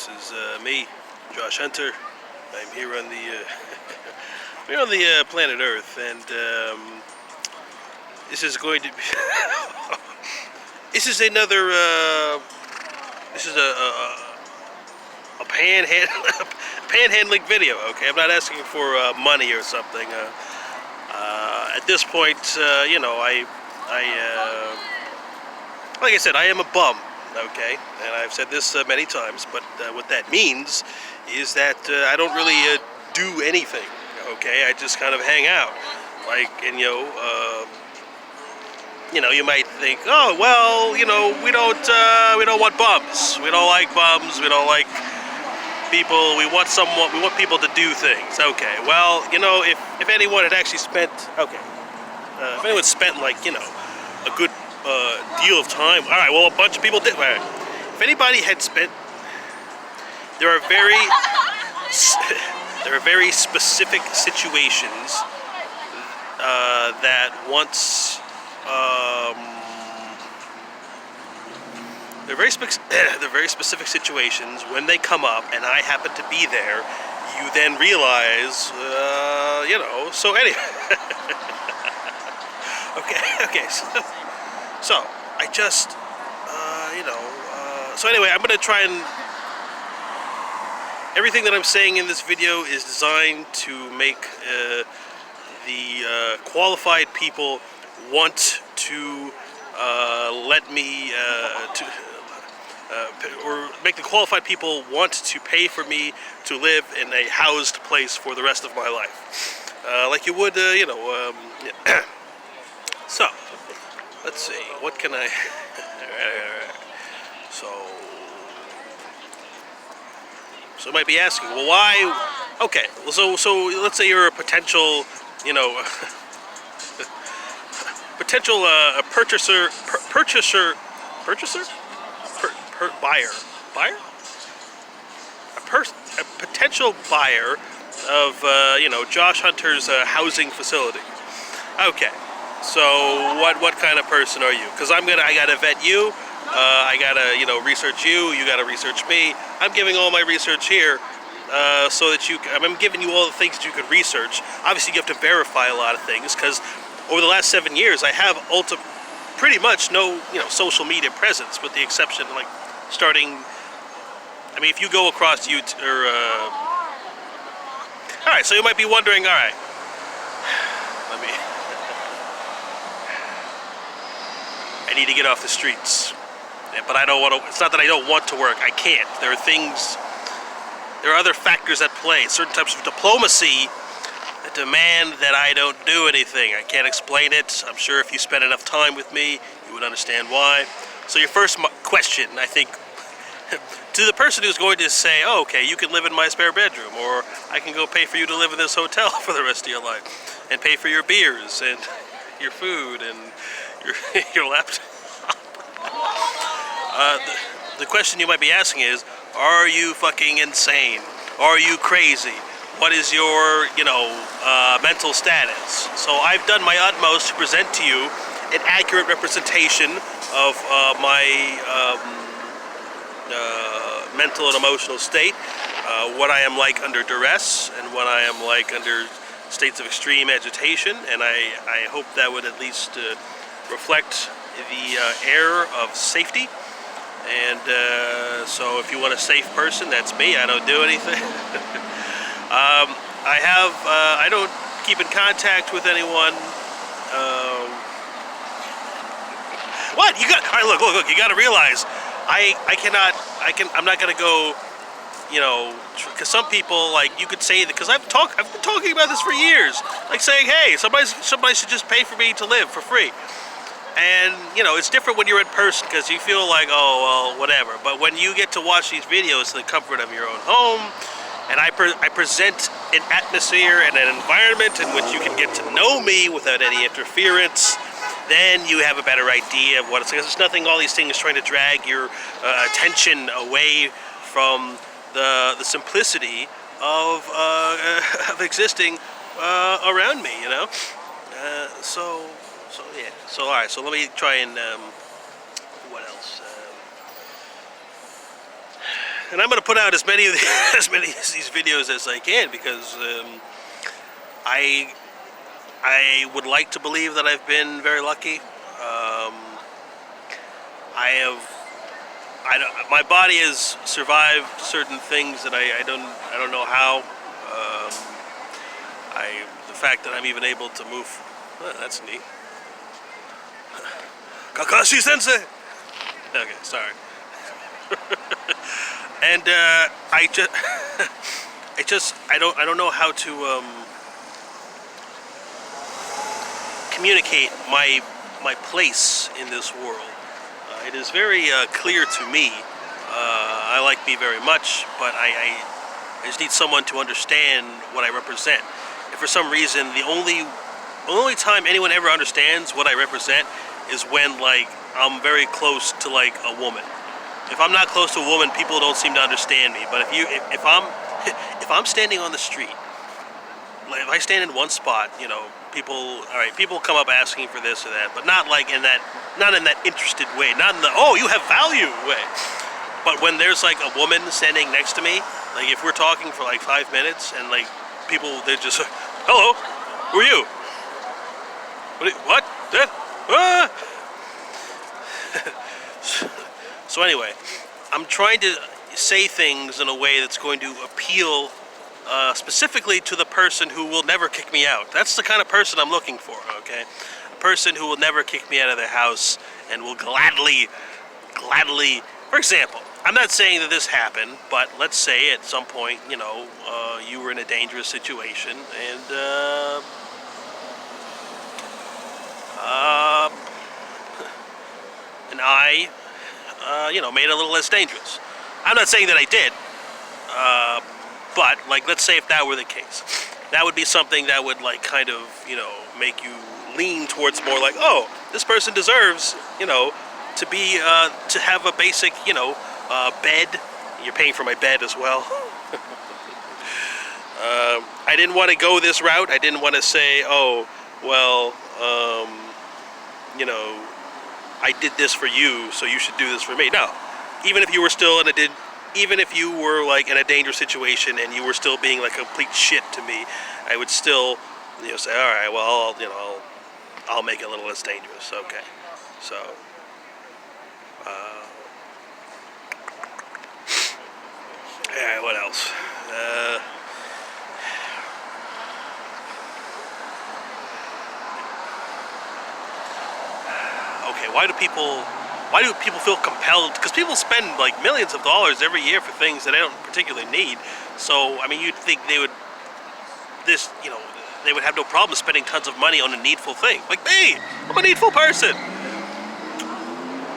This is me, Josh Hunter. I'm here on the we're on the planet Earth, and this is going to be this is another this is a panhandling video. Okay, I'm not asking for money or something. At this point, you know, like I said, I am a bum. Okay, and I've said this many times, but what that means is that I don't really do anything. Okay, I just kind of hang out, like, and you might think, oh well, we don't want bums. We don't like bums. We don't like people. We want people to do things. Okay, well, if anyone had actually spent, if anyone spent like a good deal of time. All right. Well, a bunch of people did. All right. If anybody had spent, there are very specific situations that once they're very specific situations. When they come up, and I happen to be there, you then realize, So anyway, okay. So I just, so anyway, I'm going to try and, everything that I'm saying in this video is designed to make the qualified people want to let me, or make the qualified people want to pay for me to live in a housed place for the rest of my life. Like you would, yeah. So, let's see, what can I... So you might be asking, well, why? Okay, well, so let's say you're a potential, potential buyer, a potential buyer of, Josh Hunter's housing facility. Okay. So what kind of person are you? Because I gotta vet you. I gotta research you. You gotta research me. I'm giving all my research here, so that I'm giving you all the things that you could research. Obviously, you have to verify a lot of things because over the last 7 years, I have pretty much no social media presence, with the exception like starting. I mean, if you go across YouTube, or all right. So you might be wondering, all right. Let me. I need to get off the streets, but I don't want to. It's not that I don't want to work. I can't. There are other factors at play. Certain types of diplomacy that demand that I don't do anything. I can't explain it. I'm sure if you spend enough time with me, you would understand why. So your first question, I think, to the person who's going to say, "Oh, okay, you can live in my spare bedroom, or I can go pay for you to live in this hotel for the rest of your life, and pay for your beers and your food and your laptop." The question you might be asking is, are you fucking insane? Are you crazy? What is your, mental status? So I've done my utmost to present to you an accurate representation of my mental and emotional state, what I am like under duress, and what I am like under states of extreme agitation, and I hope that would at least reflect the air of safety. And so if you want a safe person, that's me. I don't do anything. I don't keep in contact with anyone. What? All right, look, you got to realize, I'm not going to go, because some people, like, you could say that, because I've been talking about this for years, like saying, hey, somebody should just pay for me to live for free. And, it's different when you're in person, because you feel like, oh, well, whatever. But when you get to watch these videos in the comfort of your own home, and I present an atmosphere and an environment in which you can get to know me without any interference, then you have a better idea of what it's like. There's nothing, all these things trying to drag your attention away from the simplicity of existing around me, So yeah. So all right. So let me try and what else? And I'm going to put out as many of as many of these videos as I can because I would like to believe that I've been very lucky. My body has survived certain things that I don't know how. The fact that I'm even able to move, that's neat. Kakashi Sensei. Okay, sorry. And I don't know how to communicate my place in this world. It is very clear to me. I like me very much, but I just need someone to understand what I represent. And for some reason, the only time anyone ever understands what I represent is when like I'm very close to like a woman. If I'm not close to a woman, people don't seem to understand me. But if I'm standing on the street, like if I stand in one spot, you know, people come up asking for this or that, but not in that interested way, not in the oh you have value way. But when there's like a woman standing next to me, like if we're talking for like 5 minutes and like people, they're just hello, who are you? What? That? Ah! So anyway, I'm trying to say things in a way that's going to appeal specifically to the person who will never kick me out. That's the kind of person I'm looking for, okay? A person who will never kick me out of their house and will gladly, for example, I'm not saying that this happened, but let's say at some point, you know, you were in a dangerous situation and I, you know, made it a little less dangerous. I'm not saying that I did, but like, let's say if that were the case, that would be something that would like kind of, you know, make you lean towards more like, oh, this person deserves, you know, to be, to have a basic, you know, bed. You're paying for my bed as well. I didn't want to go this route. I didn't want to say, oh, well, you know, I did this for you, so you should do this for me. No, even if you were still even if you were like in a dangerous situation and you were still being like complete shit to me, I would still, you know, say, all right, well, I'll make it a little less dangerous. Okay, so. Yeah, what else? Okay, why do people feel compelled? Because people spend like millions of dollars every year for things that they don't particularly need. So, I mean, you'd think they would have no problem spending tons of money on a needful thing. Like me, I'm a needful person.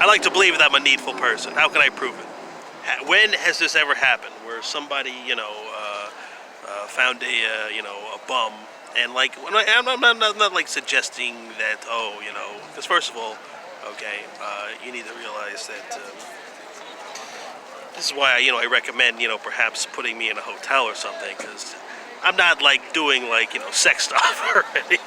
I like to believe that I'm a needful person. How can I prove it? When has this ever happened where somebody, you know, found a bum, and like, I'm not like suggesting that, oh, you know, because first of all, okay, you need to realize that this is why, you know, I recommend, you know, perhaps putting me in a hotel or something, because I'm not like doing like, you know, sex stuff or anything.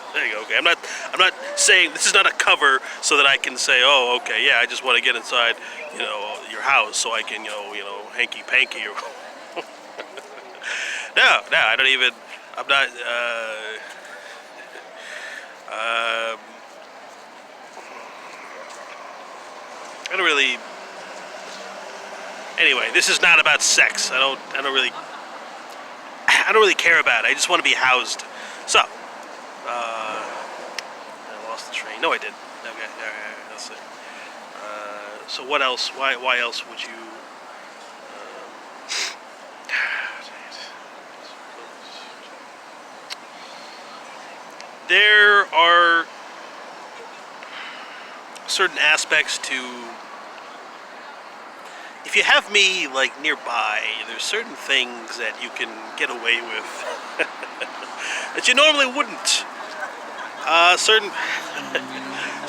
Okay, I'm not saying this is not a cover so that I can say, oh, okay, yeah, I just want to get inside, you know, your house so I can, you know, hanky panky or. No, I don't even. I'm not. I don't really. Anyway, this is not about sex. I don't really care about it. I just want to be housed. So, I lost the train. No, I did. Okay, all right, let's see. So what else? Why else would you? There are certain aspects to. If you have me like nearby, there's certain things that you can get away with that you normally wouldn't.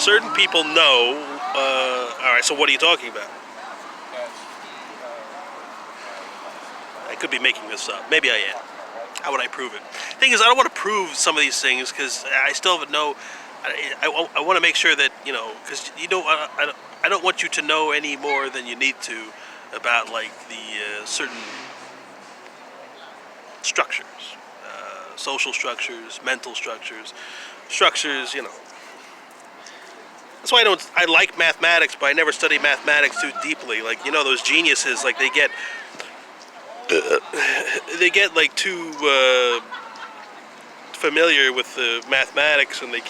Certain people know. All right, so what are you talking about? I could be making this up. Maybe I am. How would I prove it? Thing is, I don't want to prove some of these things because I still haven't know. I want to make sure that, you know, because you know, I don't want you to know any more than you need to about like the certain structures, social structures, mental structures, structures. That's why I like mathematics, but I never study mathematics too deeply. Like those geniuses, like they get like too familiar with the mathematics, and they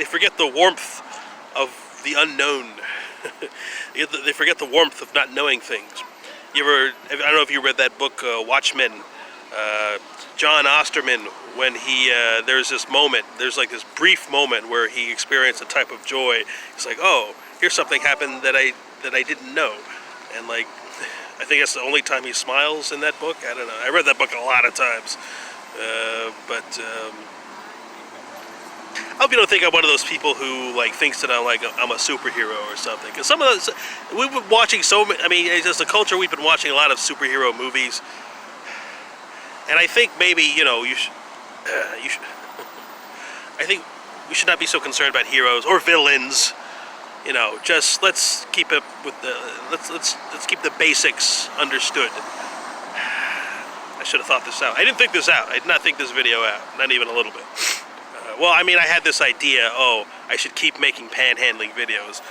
forget the warmth of the unknown. They forget the warmth of not knowing things. I don't know if you read that book, Watchmen. John Osterman, when there's this brief moment where he experienced a type of joy. It's like, oh, here's something happened that I didn't know, and like, I think that's the only time he smiles in that book. I don't know. I read that book a lot of times, but I hope you don't think I'm one of those people who like thinks that I'm a superhero or something. Because some of those, we've been watching so many. I mean, as a culture, we've been watching a lot of superhero movies. And I think maybe, you should, I think we should not be so concerned about heroes or villains. Just let's keep it with let's keep the basics understood. I should have thought this out. I didn't think this out. I did not think this video out, not even a little bit. Well, I mean, I had this idea. Oh, I should keep making panhandling videos,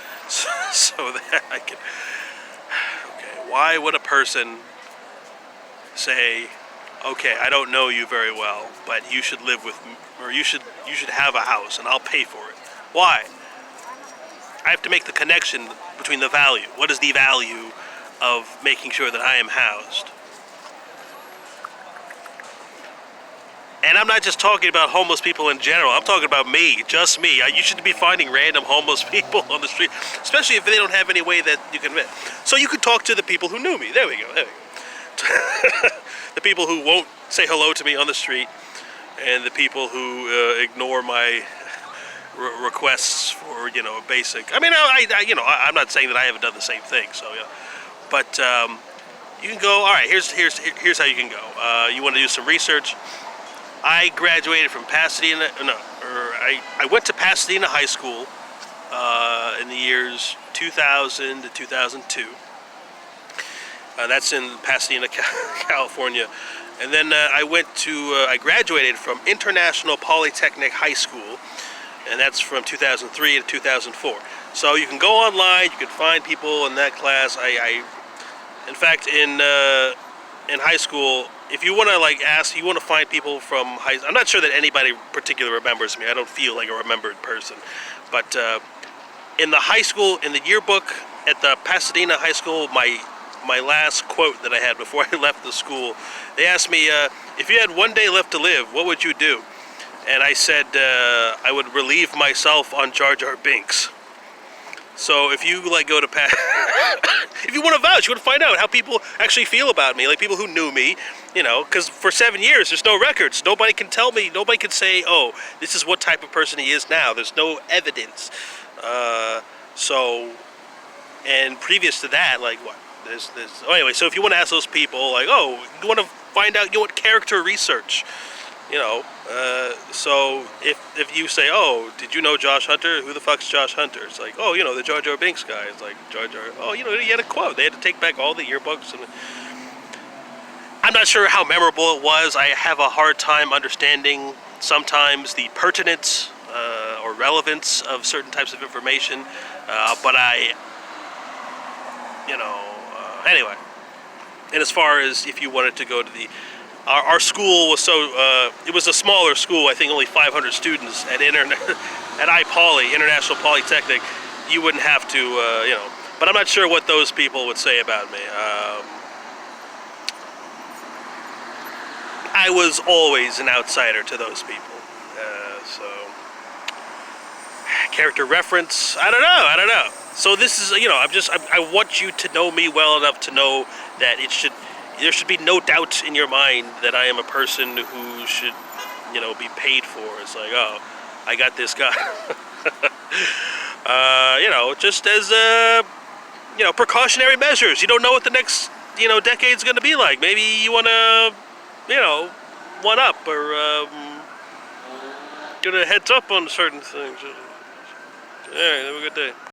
so that I can. Okay, why would a person say, okay, I don't know you very well, but you should live with me, or you should have a house and I'll pay for it? Why? I have to make the connection between the value. What is the value of making sure that I am housed? And I'm not just talking about homeless people in general. I'm talking about me, just me. You shouldn't be finding random homeless people on the street, especially if they don't have any way that you can admit. So you could talk to the people who knew me. There we go. The people who won't say hello to me on the street, and the people who ignore my requests for basic. I mean, I'm not saying that I haven't done the same thing. So yeah, but you can go. All right, here's how you can go. You want to do some research. I graduated from Pasadena. I went to Pasadena High School in the years 2000 to 2002. That's in Pasadena, California. And then I graduated from International Polytechnic High School, and that's from 2003 to 2004. So you can go online, you can find people in that class. In fact, in high school, if you want to you want to find people from high school. I'm not sure that anybody particular remembers me. I don't feel like a remembered person. But in the high school, in the yearbook at the Pasadena High School, my last quote that I had before I left the school, they asked me, if you had one day left to live, what would you do? And I said, I would relieve myself on Jar Jar Binks. So if you go to if you want to vouch, you want to find out how people actually feel about me, like people who knew me, because for 7 years there's no records. Nobody can tell me. Nobody can say, oh, this is what type of person he is now. There's no evidence. And previous to that, what? Anyway, so if you want to ask those people, oh, you want to find out, you want character research, so if you say, oh, did you know Josh Hunter? Who the fuck's Josh Hunter? It's like, oh, the Jar Jar Binks guy. It's like, Jar Jar, oh, he had a quote. They had to take back all the yearbooks. And I'm not sure how memorable it was. I have a hard time understanding sometimes the pertinence or relevance of certain types of information, but anyway. And as far as if you wanted to go to our school was it was a smaller school. I think only 500 students at iPoly, International Polytechnic. You wouldn't have to, but I'm not sure what those people would say about me. I was always an outsider to those people. So character reference, I don't know. So this is, I want you to know me well enough to know that there should be no doubt in your mind that I am a person who should, be paid for. It's like, oh, I got this guy. Just as, precautionary measures. You don't know what the next, decade's going to be like. Maybe you want to, one up or get a heads up on certain things. All right, have a good day.